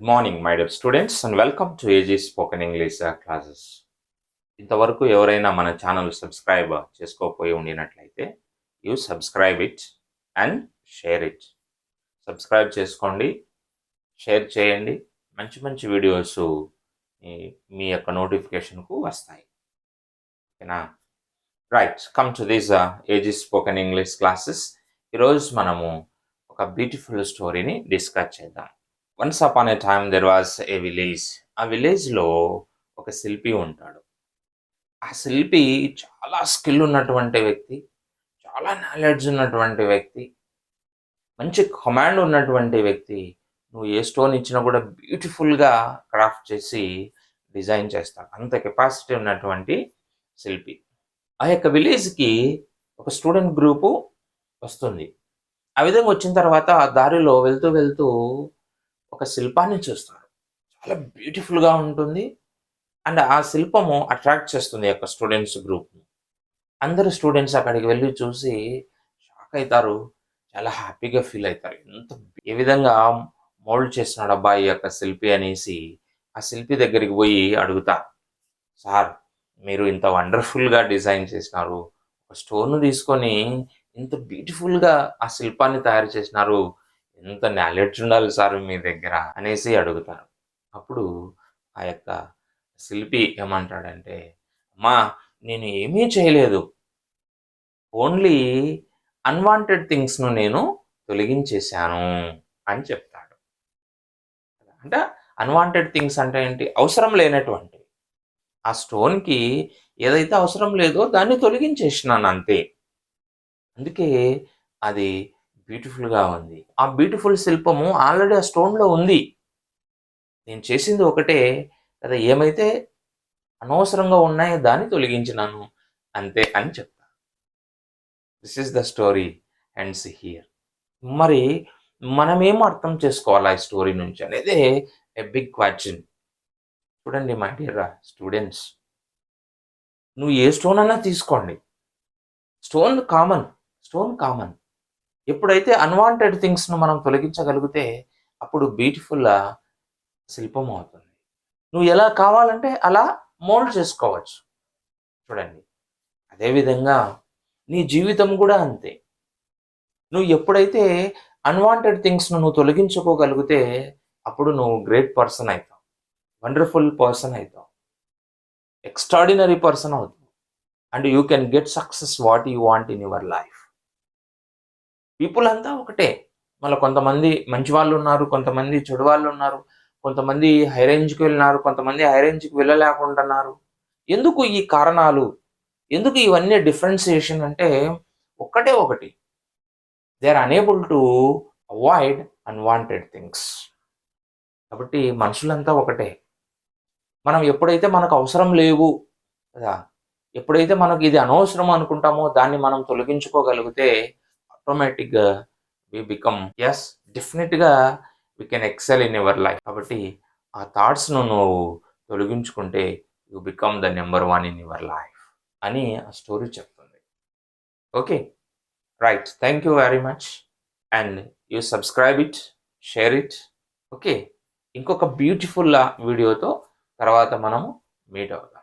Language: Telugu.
Good morning, my dear students, and welcome to AG Spoken English classes. ఇంతవరకు ఎవరైనా మన ఛానల్ సబ్స్క్రైబ్ చేసుకోకపోయి ఉండినట్లయితే you subscribe it and share it. Subscribe చేసుకోండి, షేర్ చేయండి. మంచి మంచి వీడియోస్ మీ యొక్క నోటిఫికేషన్కు వస్తాయి. ఓకేనా? Right, come to these AG spoken English classes. ఈరోజు మనము ఒక బ్యూటిఫుల్ స్టోరీని డిస్కస్ చేద్దాం. Once upon a time there was a village. ఆ విలేజ్లో ఒక శిల్పి ఉంటాడు. ఆ శిల్పి చాలా స్కిల్ ఉన్నటువంటి వ్యక్తి, చాలా నాలెడ్జ్ ఉన్నటువంటి వ్యక్తి, మంచి కమాండ్ ఉన్నటువంటి వ్యక్తి. నువ్వు ఏ స్టోన్ ఇచ్చినా కూడా బ్యూటిఫుల్గా క్రాఫ్ట్ చేసి డిజైన్ చేస్తాడు. అంత కెపాసిటీ ఉన్నటువంటి శిల్పి. ఆ యొక్క విలేజ్కి ఒక స్టూడెంట్ గ్రూపు వస్తుంది. ఆ విధంగా వచ్చిన తర్వాత దారిలో వెళ్తూ వెళ్తూ ఒక శిల్పాన్ని చూస్తారు. చాలా బ్యూటిఫుల్గా ఉంటుంది అండ్ ఆ శిల్పము అట్రాక్ట్ చేస్తుంది యొక్క స్టూడెంట్స్ గ్రూప్ని. అందరు స్టూడెంట్స్ అక్కడికి వెళ్ళి చూసి షాక్ అవుతారు, చాలా హ్యాపీగా ఫీల్ అవుతారు. ఏ విధంగా మోల్డ్ చేస్తున్నాడు అబ్బాయి యొక్క శిల్పి అనేసి ఆ శిల్పి దగ్గరికి పోయి అడుగుతారు, సార్ మీరు ఇంత వండర్ఫుల్గా డిజైన్ చేసినారు, ఒక స్టోన్ తీసుకొని ఇంత బ్యూటిఫుల్గా ఆ శిల్పాన్ని తయారు చేసినారు, ఎంత నాలెడ్జ్ ఉండాలి సార్ మీ దగ్గర అనేసి అడుగుతారు. అప్పుడు ఆ యొక్క శిల్పి ఏమంటాడంటే, అమ్మా నేను ఏమీ చేయలేదు, ఓన్లీ అన్వాంటెడ్ థింగ్స్ను నేను తొలగించేశాను అని చెప్తాడు. అంటే అన్వాంటెడ్ థింగ్స్ అంటే ఏంటి? అవసరం లేనటువంటి ఆ స్టోన్కి ఏదైతే అవసరం లేదో దాన్ని తొలగించేసినాను అంతే. అందుకే అది బ్యూటిఫుల్గా ఉంది. ఆ బ్యూటిఫుల్ శిల్పము ఆల్రెడీ ఆ స్టోన్లో ఉంది. నేను చేసింది ఒకటే కదా, ఏమైతే అనవసరంగా ఉన్నాయో దాన్ని తొలగించినాను అంతే అని చెప్తా. This is the story ends here. మరి మనమేం అర్థం చేసుకోవాలి ఈ స్టోరీ నుంచి అనేది ఎ బిగ్ క్వశ్చన్. చూడండి మై డియర్ స్టూడెంట్స్, నువ్వు ఏ స్టోన్ అన్నా తీసుకోండి, స్టోన్ కామన్. ఎప్పుడైతే అన్వాంటెడ్ థింగ్స్ను మనం తొలగించగలిగితే అప్పుడు బ్యూటిఫుల్ శిల్పం అవుతుంది. నువ్వు ఎలా కావాలంటే అలా మోల్డ్ చేసుకోవచ్చు. చూడండి, అదేవిధంగా నీ జీవితం కూడా అంతే. నువ్వు ఎప్పుడైతే అన్వాంటెడ్ థింగ్స్ను నువ్వు తొలగించుకోగలిగితే అప్పుడు నువ్వు గ్రేట్ పర్సన్ అవుతావు, వండర్ఫుల్ పర్సన్ అవుతావు, ఎక్స్ట్రాడినరీ పర్సన్ అవుతావు and you can get success what you want in your life. People అంతా ఒకటే. మళ్ళీ కొంతమంది మంచి వాళ్ళు ఉన్నారు, కొంతమంది చెడు వాళ్ళు ఉన్నారు, కొంతమంది హై రేంజ్కి వెళ్ళినారు, కొంతమంది హై రేంజ్కి వెళ్ళలేకుంటున్నారు. ఎందుకు ఈ కారణాలు? ఎందుకు ఇవన్నీ డిఫరెన్సియేషన్ అంటే ఒకటి, they are unable to avoid unwanted things. కాబట్టి మనుషులంతా ఒకటే. మనం ఎప్పుడైతే మనకు అవసరం లేవు కదా, ఎప్పుడైతే మనకు ఇది అనవసరం అనుకుంటామో దాన్ని మనం తొలగించుకోగలిగితే ఆటోమేటిక్గా వి బికమ్ డెఫినెట్గా we can excel in your life. కాబట్టి ఆ థాట్స్ను నువ్వు తొలగించుకుంటే you become the number 1 in your life అని ఆ స్టోరీ చెప్తుంది. Okay, right, thank you very much and you subscribe it, share it. Okay, ఇంకొక బ్యూటిఫుల్ వీడియోతో తర్వాత మనము మీట్ అవుతాం.